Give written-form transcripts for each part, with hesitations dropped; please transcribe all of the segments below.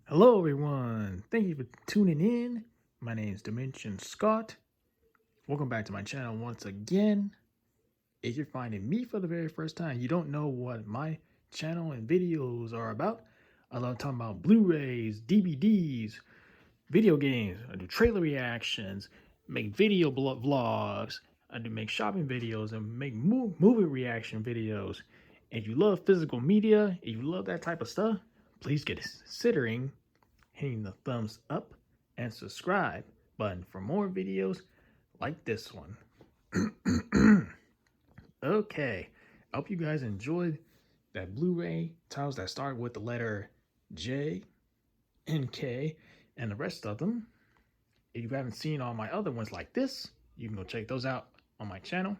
Hello everyone, thank you for tuning in. My name is Dimension Scott. Welcome back to my channel once again. If you're finding me for the very first time, you don't know what my channel and videos are about. I love talking about Blu-rays, DVDs, video games. I do trailer reactions, make video vlogs. I do make shopping videos and make movie reaction videos. If you love physical media, if you love that type of stuff, please considering hitting the thumbs up and subscribe button for more videos like this one. Okay, I hope you guys enjoyed that Blu-ray titles that start with the letter J and K and the rest of them. If you haven't seen all my other ones like this, you can go check those out on my channel.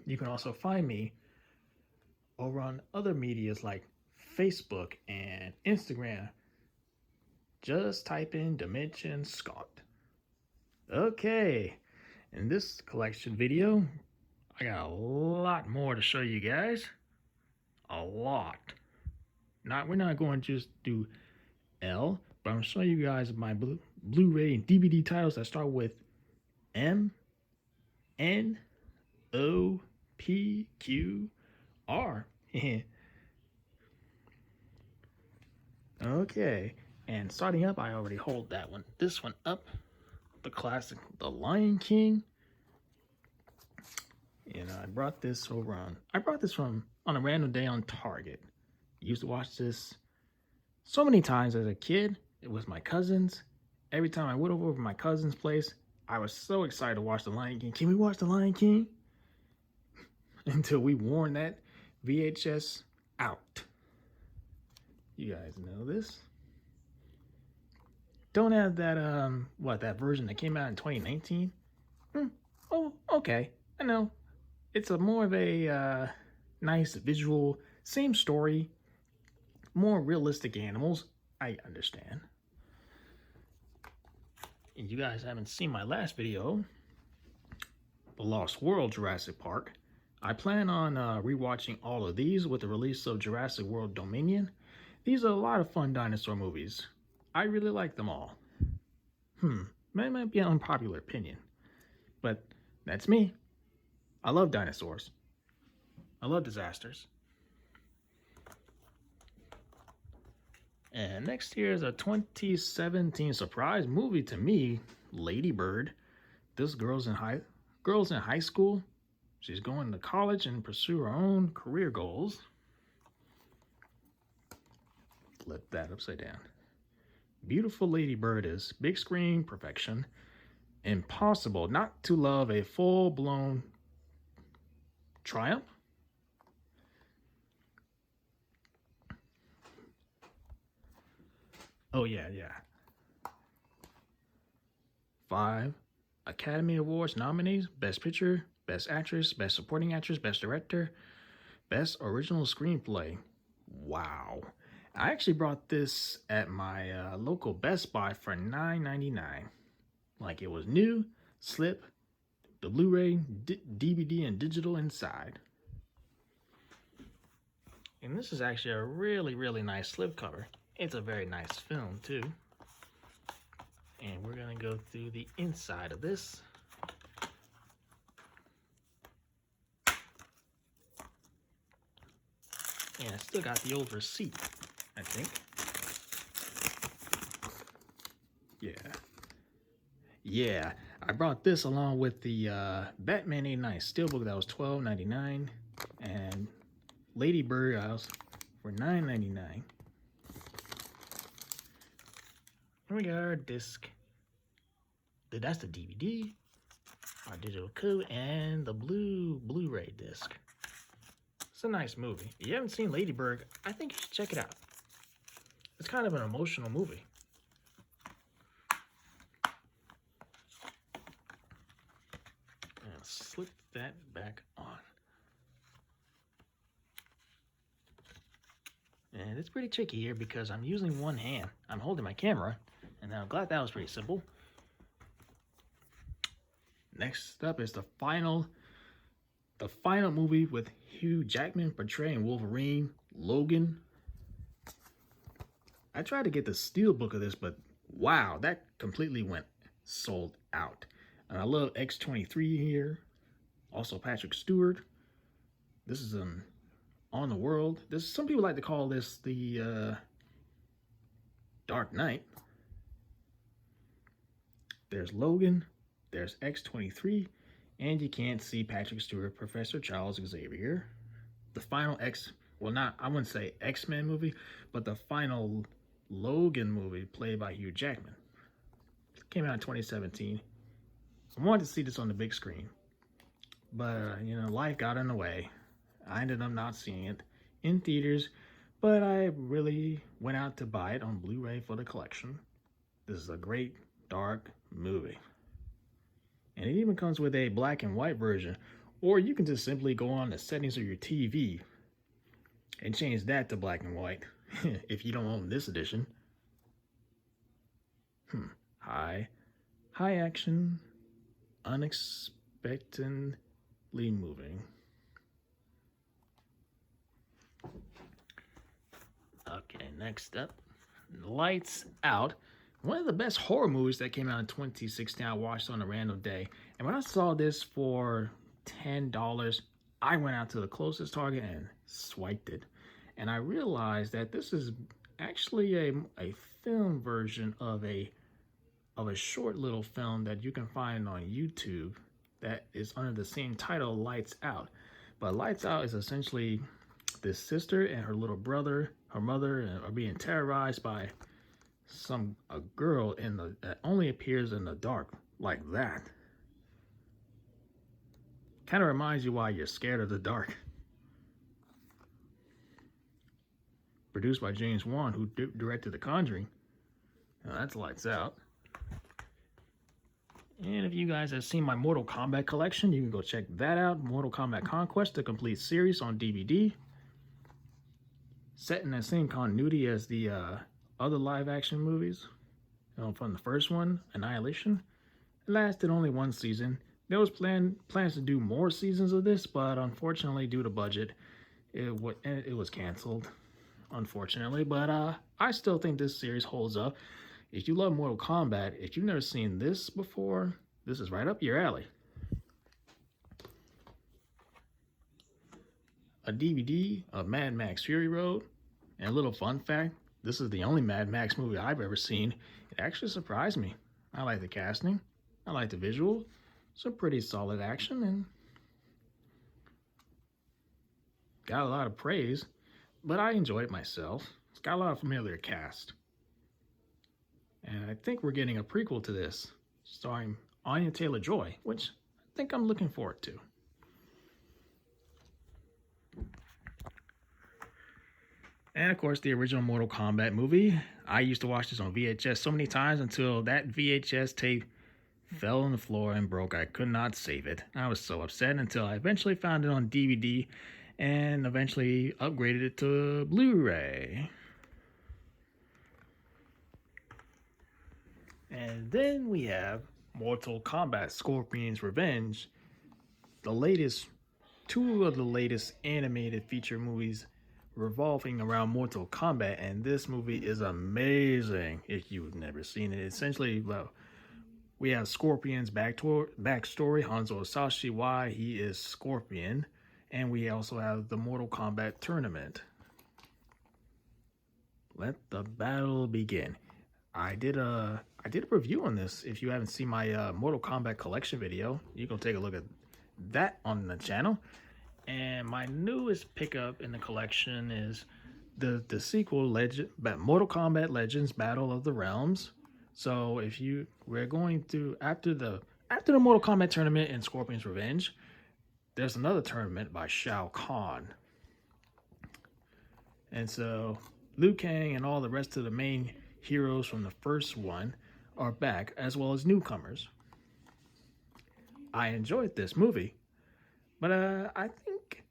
You can also find me over on other medias like Facebook and Instagram. Just type in Dimension Scott. Okay, in this collection video, I got a lot more to show you guys. A lot. We're not going to just do L, but I'm going to show you guys my Blu-ray and DVD titles that start with M, N, O, P, Q, R. Okay, and starting up, I already hold that one. This one up, the classic, The Lion King. And I brought this from on a random day on Target. Used to watch this so many times as a kid. It was my cousins. Every time I went over to my cousin's place, I was so excited to watch The Lion King. Can we watch The Lion King? Until we worn that VHS out. You guys know this. Don't have that that version that came out in 2019. Oh, okay. I know. It's a more of a nice visual, same story, more realistic animals. I understand. And you guys haven't seen my last video, The Lost World Jurassic Park. I plan on rewatching all of these with the release of Jurassic World Dominion. These are a lot of fun dinosaur movies. I really like them all. That might be an unpopular opinion, but that's me. I love dinosaurs. I love disasters. And next here is a 2017 surprise movie to me, Lady Bird. This girl's in high school. She's going to college and pursue her own career goals. Flip that upside down. Beautiful Lady Bird is big screen perfection. Impossible not to love a full-blown triumph. Oh yeah. 5 Academy Awards nominees: Best Picture, Best Actress, Best Supporting Actress, Best Director, Best Original Screenplay. Wow. I actually brought this at my local Best Buy for $9.99. Like it was new, slip, the Blu-ray, DVD, and digital inside. And this is actually a really, really nice slipcover. It's a very nice film too. And we're gonna go through the inside of this. And I still got the old receipt, I think. Yeah, I brought this along with the Batman 89 Steelbook that was $12.99, and Lady Bird House for $9.99. Here we got our disc. That's the DVD, our digital code, and the Blu-ray disc. It's a nice movie. If you haven't seen Lady Bird, I think you should check it out. It's kind of an emotional movie. And slip that back on. And it's pretty tricky here because I'm using one hand. I'm holding my camera, and I'm glad that was pretty simple. Next up is the final movie with Hugh Jackman portraying Wolverine Logan. I tried to get the steelbook of this, but wow, that completely went sold out. And I love X-23 here. Also Patrick Stewart. This is On the World. Some people like to call this the Dark Knight. There's Logan. There's X-23. And you can't see Patrick Stewart, Professor Charles Xavier. The final I wouldn't say X-Men movie, but the final Logan movie played by Hugh Jackman. It came out in 2017. I wanted to see this on the big screen, but life got in the way. I ended up not seeing it in theaters, but I really went out to buy it on Blu-ray for the collection. This is a great dark movie. And it even comes with a black and white version, or you can just simply go on the settings of your TV and change that to black and white if you don't own this edition. High action, unexpectedly moving. Okay, next up, Lights Out. One of the best horror movies that came out in 2016. I watched on a random day. And when I saw this for $10, I went out to the closest Target and swiped it. And I realized that this is actually a film version of a short little film that you can find on YouTube that is under the same title, Lights Out. But Lights Out is essentially this sister and her little brother, her mother, are being terrorized by a girl that only appears in the dark, like that. Kind of reminds you why you're scared of the dark. Produced by James Wan, who directed The Conjuring. Now that's Lights Out. And if you guys have seen my Mortal Kombat collection, you can go check that out. Mortal Kombat Conquest, the complete series on DVD. Set in the same continuity as the other live-action movies. From the first one, Annihilation. It lasted only one season. There was plans to do more seasons of this, but unfortunately, due to budget, it was canceled. Unfortunately, but I still think this series holds up. If you love Mortal Kombat, if you've never seen this before, this is right up your alley. A DVD of Mad Max Fury Road. And a little fun fact, this is the only Mad Max movie I've ever seen. It actually surprised me. I like the casting. I like the visual. Some pretty solid action and got a lot of praise, but I enjoyed it myself. It's got a lot of familiar cast. And I think we're getting a prequel to this, starring Anya Taylor-Joy, which I think I'm looking forward to. And of course, the original Mortal Kombat movie. I used to watch this on VHS so many times until that VHS tape fell on the floor and broke. I could not save it. I was so upset until I eventually found it on DVD and eventually upgraded it to Blu-ray. And then we have Mortal Kombat Scorpion's Revenge, two of the latest animated feature movies revolving around Mortal Kombat, and this movie is amazing if you've never seen it. Essentially, we have Scorpion's backstory, Hanzo Hasashi, why he is Scorpion, and we also have the Mortal Kombat tournament. Let the battle begin. I did a review on this. If you haven't seen my Mortal Kombat collection video, you can take a look at that on the channel. And my newest pickup in the collection is the sequel, Mortal Kombat Legends Battle of the Realms. So we're going to after the Mortal Kombat tournament in Scorpion's Revenge, there's another tournament by Shao Kahn. And so Liu Kang and all the rest of the main heroes from the first one are back, as well as newcomers. I enjoyed this movie, but I think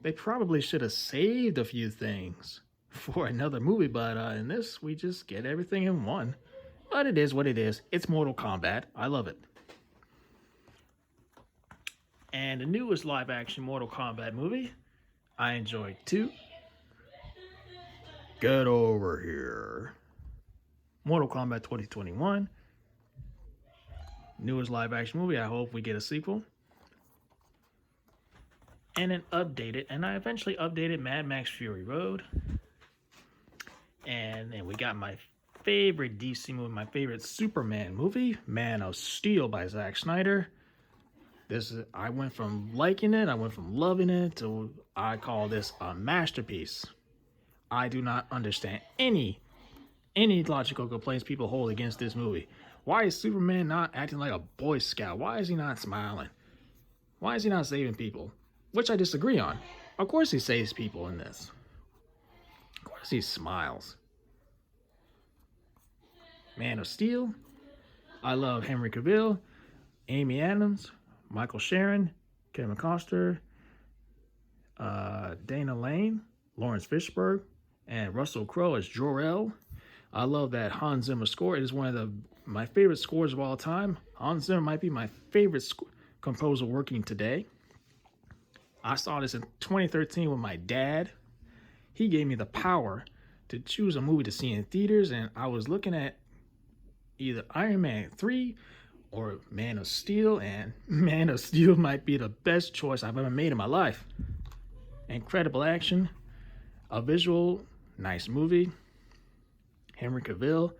they probably should have saved a few things for another movie, but in this, we just get everything in one. But it is what it is. It's Mortal Kombat. I love it. And the newest live-action Mortal Kombat movie, I enjoyed too. Get over here. Mortal Kombat 2021. Newest live action movie. I hope we get a sequel. And then I eventually updated Mad Max Fury Road. And then we got my favorite DC movie, my favorite Superman movie, Man of Steel by Zack Snyder. I went from liking it, I went from loving it, to I call this a masterpiece. I do not understand any logical complaints people hold against this movie. Why is Superman not acting like a Boy Scout? Why is he not smiling? Why is he not saving people? Which I disagree on. Of course he saves people in this. Of course he smiles. Man of Steel. I love Henry Cavill, Amy Adams, Michael Sharon, Kevin Costner, Dana Lane, Lawrence Fishburne, and Russell Crowe as Jor-El. I love that Hans Zimmer score. It is one of my favorite scores of all time. Hans Zimmer might be my favorite composer working today. I saw this in 2013 with my dad. He gave me the power to choose a movie to see in theaters, and I was looking at either Iron Man 3 or Man of Steel, and Man of Steel might be the best choice I've ever made in my life. Incredible action, a visual, nice movie, Henry Cavill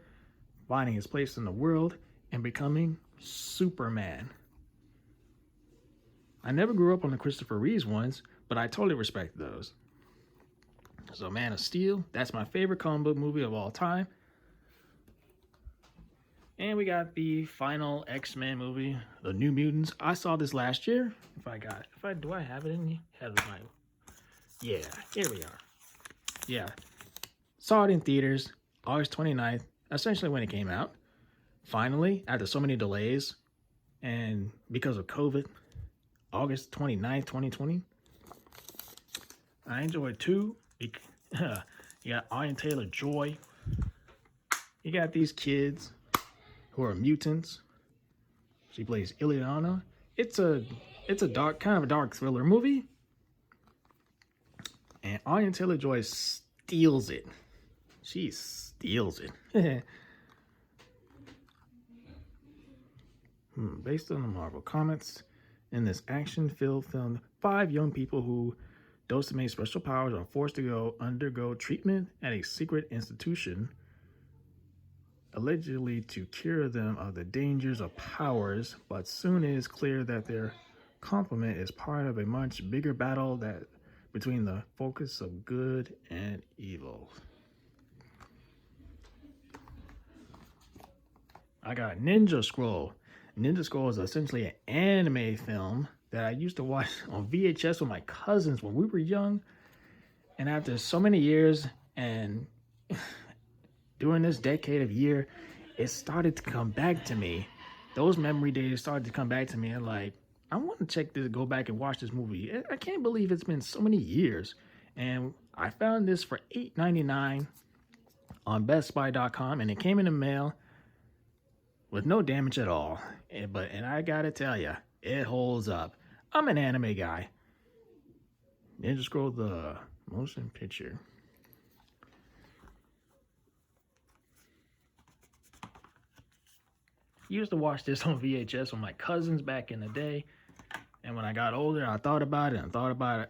finding his place in the world and becoming Superman. I never grew up on the Christopher Reeves ones, but I totally respect those. So Man of Steel, that's my favorite comic book movie of all time. And we got the final X-Men movie, The New Mutants. I saw this last year. Do I have it in here? Yeah, here we are. Yeah. Saw it in theaters, August 29th, essentially when it came out. Finally, after so many delays, and because of COVID, August 29th, 2020. I enjoyed two. You got Anya Taylor-Joy. You got these kids who are mutants. She plays Ileana. It's a dark, kind of a dark thriller movie. And Anya Taylor-Joy steals it. She steals it. Based on the Marvel Comics, in this action-filled film, 5 young people who dosing special powers are forced to undergo treatment at a secret institution, allegedly to cure them of the dangers of powers, but soon it is clear that their complement is part of a much bigger battle between the focus of good and evil. I got Ninja Scroll. Ninja Scroll is essentially an anime film that I used to watch on VHS with my cousins when we were young. And after so many years and during this decade of year, it started to come back to me. Those memory days started to come back to me, and like, I want to go back and watch this movie. I can't believe it's been so many years. And I found this for $8.99 on BestBuy.com, and it came in the mail with no damage at all. And I gotta tell you, it holds up. I'm an anime guy. Ninja Scroll, the motion picture. Used to watch this on VHS with my cousins back in the day. And when I got older, I thought about it.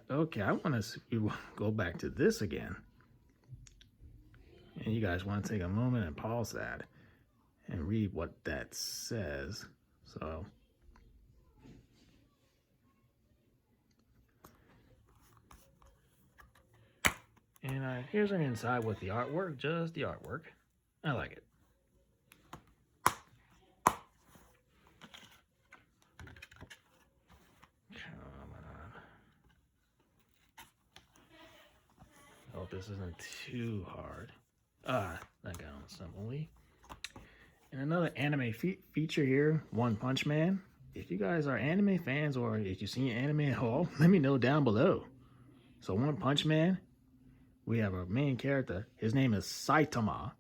Okay, I want to go back to this again. And you guys want to take a moment and pause that and read what that says. So, and here's an inside with the artwork, just the artwork. I like it. Come on. Hope this isn't too hard. That got on simply. And another anime feature here, One Punch Man. If you guys are anime fans or if you've seen anime at all, let me know down below. So One Punch Man, we have our main character. His name is Saitama.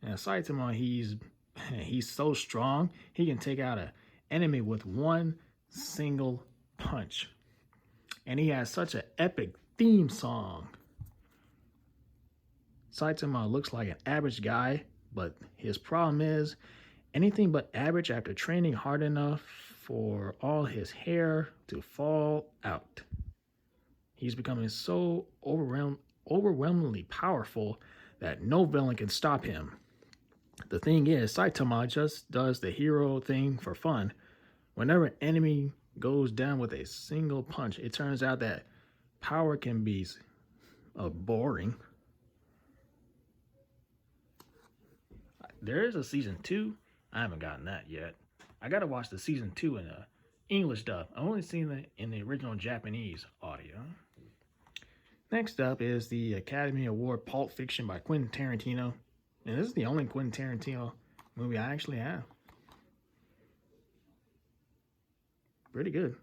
And Saitama, he's so strong, he can take out an enemy with one single punch. And he has such an epic theme song. Saitama looks like an average guy, but his problem is anything but average after training hard enough for all his hair to fall out. He's becoming so overwhelmingly powerful that no villain can stop him. The thing is, Saitama just does the hero thing for fun. Whenever an enemy goes down with a single punch, it turns out that power can be boring. There is a season 2. I haven't gotten that yet. I gotta watch the season 2 in the English dub. I've only seen it in the original Japanese audio. Next up is the Academy Award Pulp Fiction by Quentin Tarantino. And this is the only Quentin Tarantino movie I actually have. Pretty good.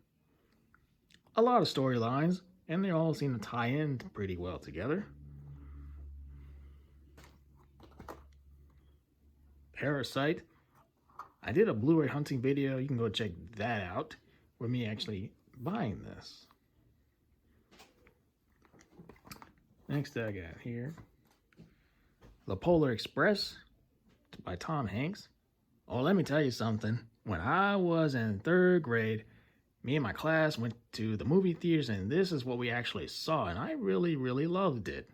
A lot of storylines, and they all seem to tie in pretty well together. Parasite. I did a Blu-ray hunting video. You can go check that out with me actually buying this. Next I got here The Polar Express by Tom Hanks. Oh, let me tell you something. When I was in 3rd grade, me and my class went to the movie theaters, and this is what we actually saw, and I really, really loved it.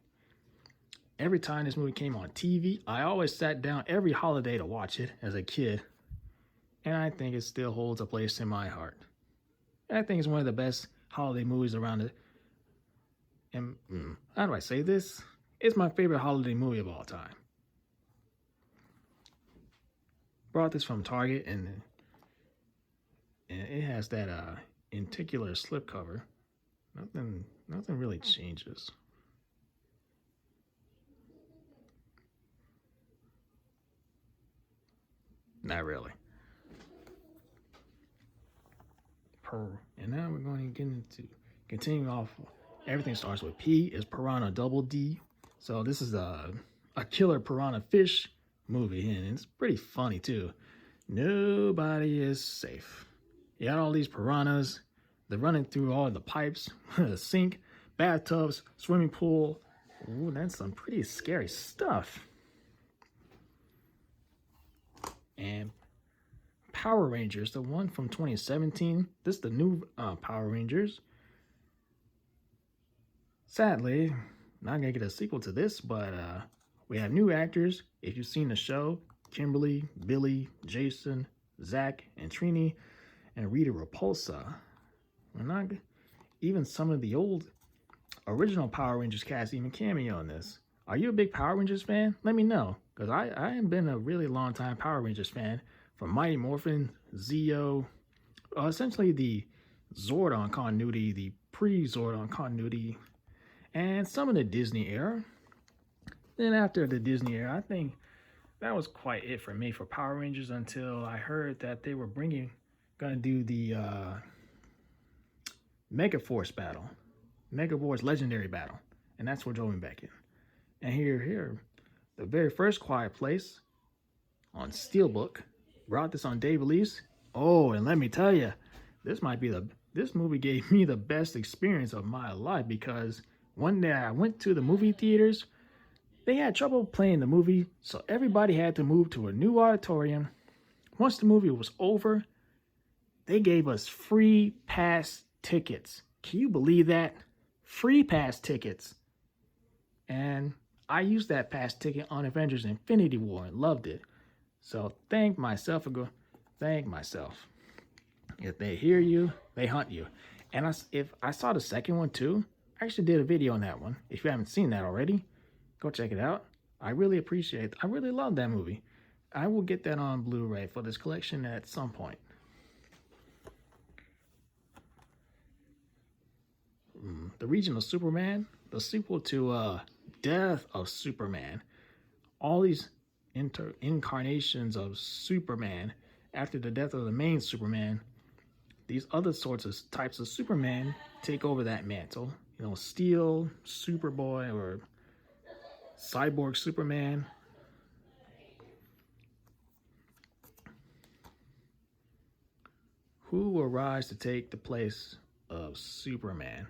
Every time this movie came on TV, I always sat down every holiday to watch it as a kid, and I think it still holds a place in my heart. I think it's one of the best holiday movies around it. And how do I say this? It's my favorite holiday movie of all time. Brought this from Target, and it has that lenticular slipcover. Nothing really changes. Not really. And now we're going to get into continuing off. Everything starts with P is Piranha Double D. So this is a killer piranha fish movie, and it's pretty funny too. Nobody is safe. You got all these piranhas. They're running through all the pipes, the sink, bathtubs, swimming pool. Ooh, that's some pretty scary stuff. And Power Rangers, the one from 2017. This is the new Power Rangers. Sadly, not gonna get a sequel to this, but we have new actors. If you've seen the show, Kimberly, Billy, Jason, Zack, and Trini, and Rita Repulsa. We're not even some of the old original Power Rangers cast even cameo in this. Are you a big Power Rangers fan? Let me know, because I have been a really long time Power Rangers fan, from Mighty Morphin, Zeo, essentially the Zordon continuity, the pre-Zordon continuity, and some of the Disney era. Then after the Disney era, I think that was quite it for me for Power Rangers until I heard that they were gonna do the Mega Force battle, Mega Force Legendary battle, and that's what drove me back in. And here, the very first Quiet Place on Steelbook, brought this on day release. Oh, and let me tell you, this movie gave me the best experience of my life, because one day I went to the movie theaters. They had trouble playing the movie, so everybody had to move to a new auditorium. Once the movie was over, they gave us free pass tickets. Can you believe that? Free pass tickets. And I used that pass ticket on Avengers Infinity War and loved it. So thank myself. If they hear you, they hunt you. And if I saw the second one too, I actually did a video on that one. If you haven't seen that already, go check it out. I really love that movie. I will get that on Blu-ray for this collection at some point. The Region of Superman, the sequel to Death of Superman. All these incarnations of Superman after the death of the main Superman, these other sorts of types of Superman take over that mantle. You know, Steel, Superboy, or Cyborg Superman. Who will rise to take the place of Superman?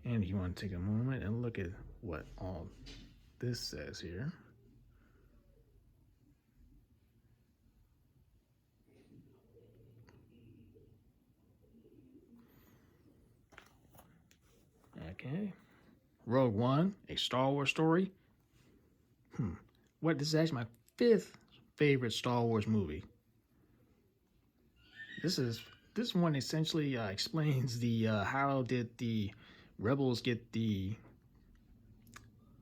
And if you want to take a moment and look at what all this says here. Okay. Rogue One, a Star Wars story. This is actually my 5th favorite Star Wars movie. This one essentially explains the how did the rebels get the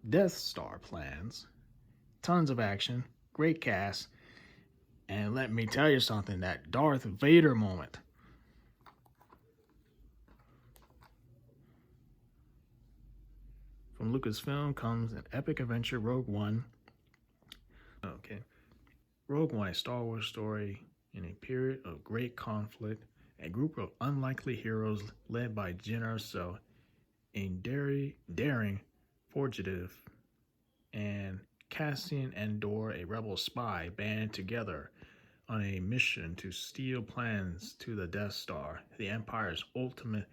Death Star plans. Tons of action, great cast, and let me tell you something, that Darth Vader moment. From Lucasfilm comes an epic adventure, Rogue One. Okay. Rogue One, a Star Wars story in a period of great conflict. A group of unlikely heroes led by Jyn Erso, a daring fugitive, and Cassian Andor, a rebel spy, band together on a mission to steal plans to the Death Star, the Empire's ultimate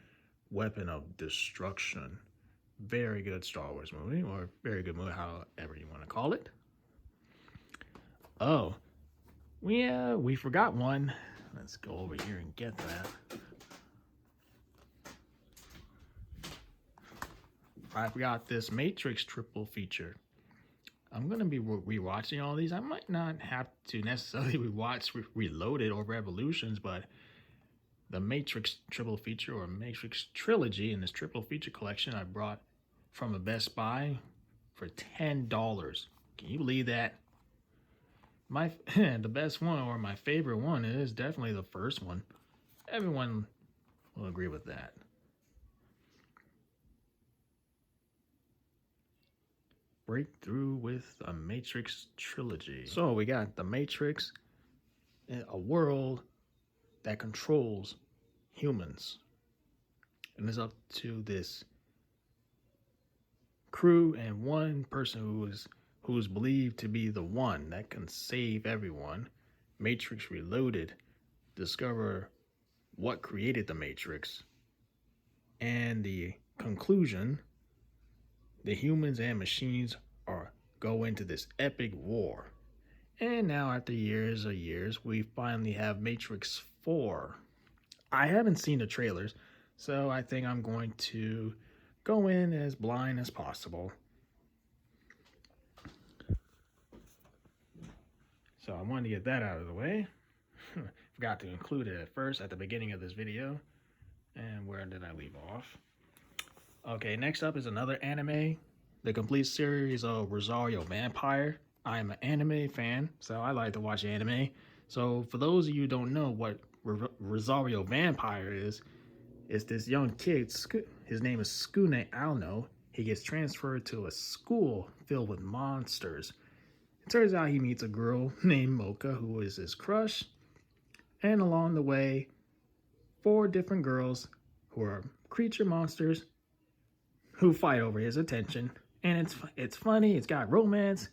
weapon of destruction. Very good Star Wars movie, or very good movie, however you want to call it. Oh, we forgot one. Let's go over here and get that. I forgot this Matrix triple feature. I'm going to be rewatching all these. I might not have to necessarily rewatch Reloaded or Revolutions, but the Matrix triple feature or Matrix trilogy in this triple feature collection I brought from a Best Buy for $10. Can you believe that? The best one, or my favorite one, is definitely the first one. Everyone will agree with that. Breakthrough with a Matrix trilogy. So we got the Matrix, a world that controls humans, and it's up to this crew and one person who is believed to be the one that can save everyone. Matrix Reloaded, discover what created the Matrix, and the conclusion, the humans and machines go into this epic war. And now after years of years, we finally have Matrix 4. I haven't seen the trailers, so I think I'm going to go in as blind as possible. So I wanted to get that out of the way. Forgot to include it at first at the beginning of this video. And where did I leave off? Okay, next up is another anime. The complete series of Rosario Vampire. I'm an anime fan, so I like to watch anime. So for those of you who don't know what Rosario Vampire is, it's this young kid. His name is Skune Alno. He gets transferred to a school filled with monsters. It turns out he meets a girl named Mocha who is his crush. And along the way, 4 different girls who are creature monsters who fight over his attention. And it's funny, it's got romance,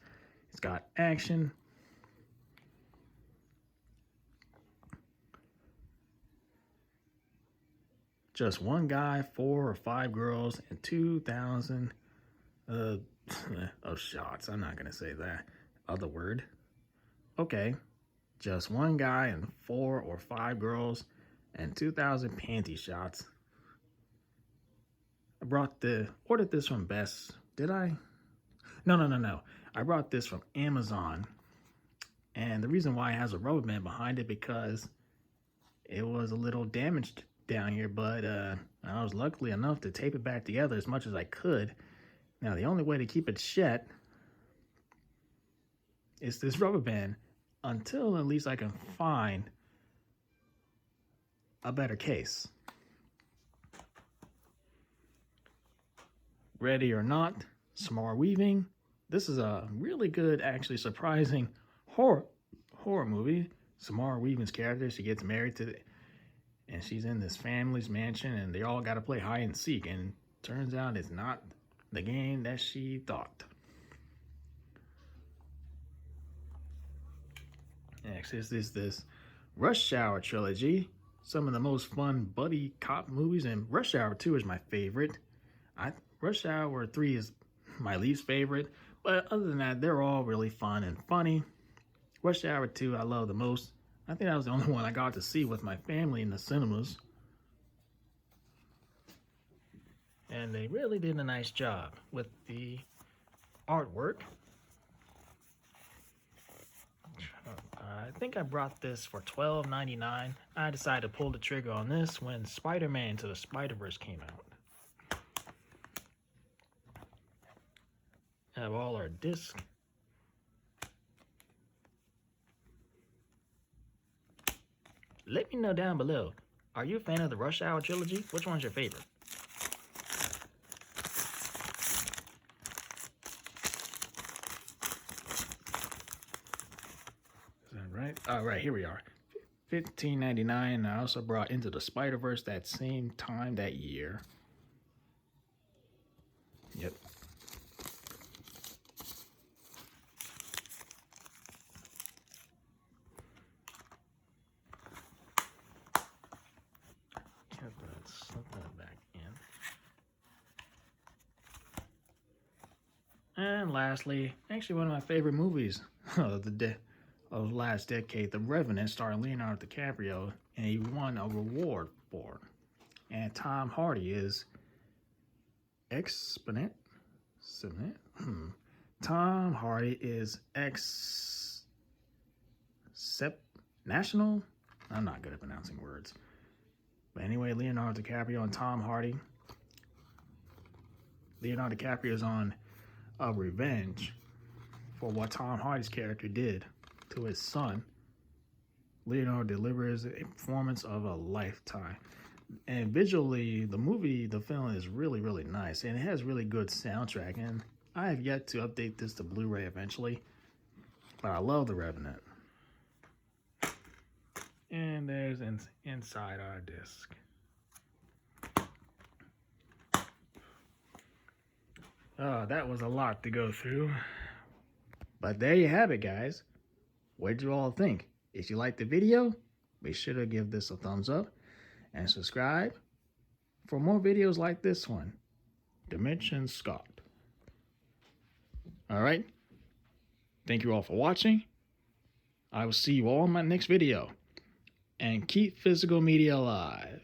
it's got action. Just one guy, 4 or 5 girls, and 2,000 of shots. I'm not going to say that other word. Okay, just one guy and 4 or 5 girls and 2,000 panty shots. I ordered this from Best. Did I? No. I brought this from Amazon. And the reason why it has a rubber band behind it, because it was a little damaged down here, but I was lucky enough to tape it back together as much as I could. Now, the only way to keep it shut is this rubber band, until at least I can find a better case. Ready or Not, Samara Weaving. This is a really good, actually surprising horror movie. Samara Weaving's character, she gets married and she's in this family's mansion, and they all got to play hide and seek, and turns out it's not the game that she thought. Next is this Rush Hour trilogy. Some of the most fun buddy cop movies, and Rush Hour 2 is my favorite. Rush Hour 3 is my least favorite. But other than that, they're all really fun and funny. Rush Hour 2, I love the most. I think that was the only one I got to see with my family in the cinemas. And they really did a nice job with the artwork. I think I brought this for $12.99. I decided to pull the trigger on this when Spider-Man Into the Spider-Verse came out. Have all our discs. Let me know down below. Are you a fan of the Rush Hour trilogy? Which one's your favorite? Is that right? All right, here we are. $15.99. I also brought Into the Spider-Verse that same time that year. Yep. Slip that back in. And lastly, actually one of my favorite movies of the last decade, The Revenant, starring Leonardo Dicaprio, and he won a reward for it. And Tom Hardy is Tom Hardy is national. I'm not good at pronouncing words. But anyway, Leonardo DiCaprio and Tom Hardy. Leonardo DiCaprio is on a revenge for what Tom Hardy's character did to his son. Leonardo delivers a performance of a lifetime. And visually, the film is really, really nice. And it has really good soundtrack. And I have yet to update this to Blu-ray eventually. But I love The Revenant. And there's inside our disc. That was a lot to go through. But there you have it, guys. What did you all think? If you liked the video, be sure to give this a thumbs up and subscribe for more videos like this one. Dimension Scott. Alright. Thank you all for watching. I will see you all in my next video. And keep physical media alive.